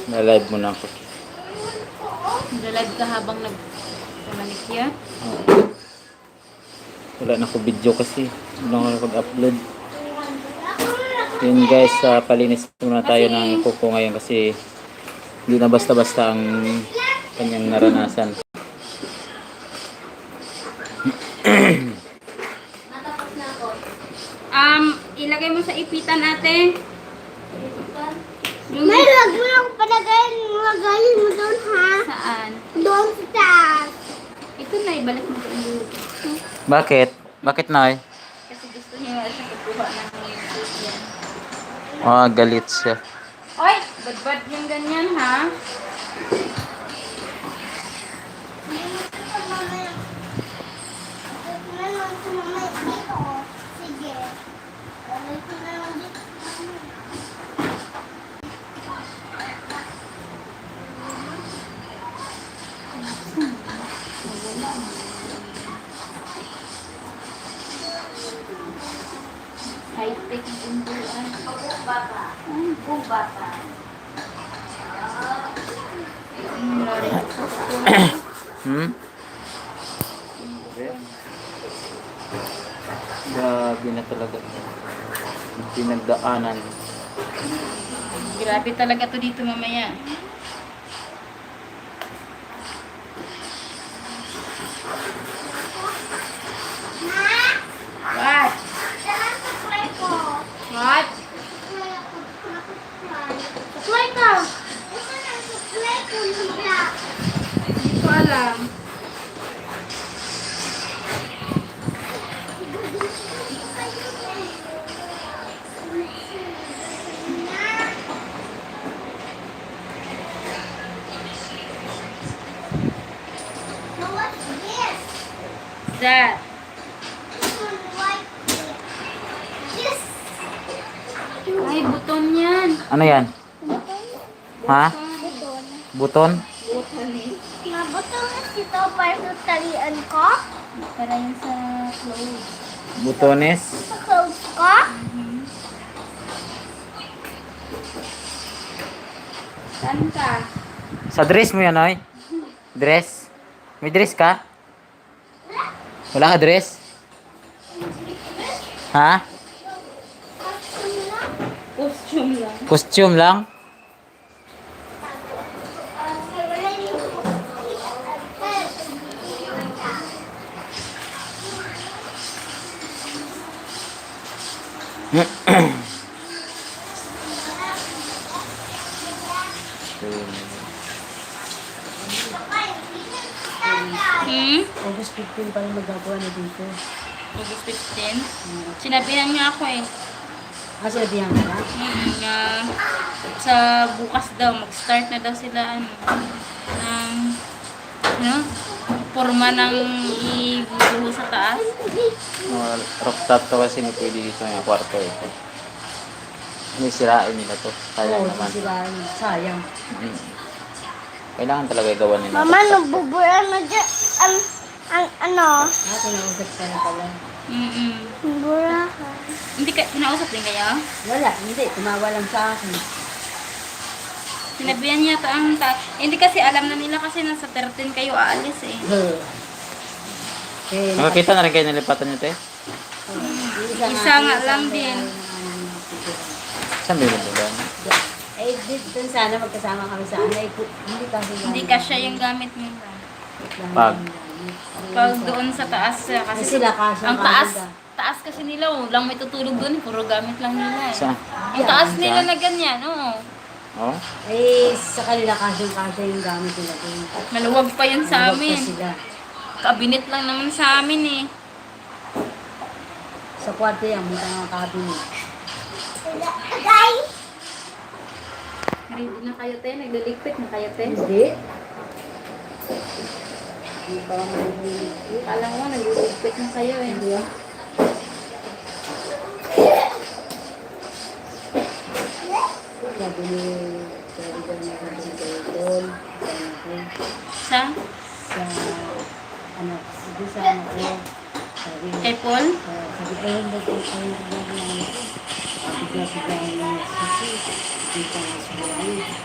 Na-live mo na ako. Nag-live ka habang nag-manicure? Oo. Wala na ako video kasi. Wala ako nakapag-upload. Yun guys, palinis muna tayo ng kuko ngayon kasi hindi na basta-basta ang kanyang naranasan. Ilagay mo sa ipitan, ate. May lag mo lang lagayin mo doon, ha? Saan? Doon sa taas. Ito na, ibalik mo doon. Bakit? Bakit Nay? Kasi gusto niya siya kukuha ng yan. Galit siya. Oy! Bad-bad yung ganyan, ha? Sige. Ito na lang dito. High-tech yung buwan. Bata. Bata. Grabe na talaga. Pinagdaanan. Grabe talaga to dito mamaya. What? What? Suklay ka! Ito na, suklay ko nila. Hindi ko alam. Now what's this? That. This. Ay, buton yan. Ano yan? Ha? Buton. Buton? Buton eh. Nabuton na ito para sa talian ko? Para yan sa clothes. Butones? Sa clothes ko? Saan ka? Sa dress mo yan, Noy? Dress? May dress ka? Wala ka dress? Ha? Costume lang. Costume lang? August 15 pa rin magagawa na dito. August 15. Sinabihan niya ako eh. Sinabihan ka na? Na sa bukas daw, mag-start na daw sila ng forma ng ibubuho sa taas. Rooftop to kasi hindi pwede dito yung kwarto eh. Hindi sirain nila to. Sayang Oo, naman. sayang. Kailangan talaga gawa nila. Mama, nabubura na dyan. Ano? Tinausap ka na pala. Bura. Hindi ka, kinausap din kayo? Wala, hindi. Tumawa lang sa akin. Sinabihan niya to ang hindi kasi alam na nila kasi nasa 13 kayo aalis eh. Nakakita na rin kayo nilipatan nyo, te? Isa nga lang din. Saan ba yung bulan? Dito sana magkasama kami sa anay. Hindi kasi Hindi kasya yung gamit nila. Pag Pag doon sa taas kasi sila kasya. ang taas kasi nila lang may tutulog doon, puro gamit lang nila eh. Saan? Ang taas nila na ganyan, oo. Oh? Sa kanila kasya yung gamit nila. Maluwag pa yun sa Maluwag pa amin. sila. Kabinet lang naman sa amin eh. Sa kwarto yan, may mga cabinet. Guys! Ready na kayo, te? Naglaligpit na kayo, te? Hindi. Hindi pa ako maliliit. Alam mo, naglaligpit na kayo eh. Hindi ah. Sabi ni sabi ko na natin sa doon. Sa? Sa ano, sabi sa ano ko. Sabi Kay Paul? sabi ko hindi ko bigla-bigla na sisi. Hindi pa na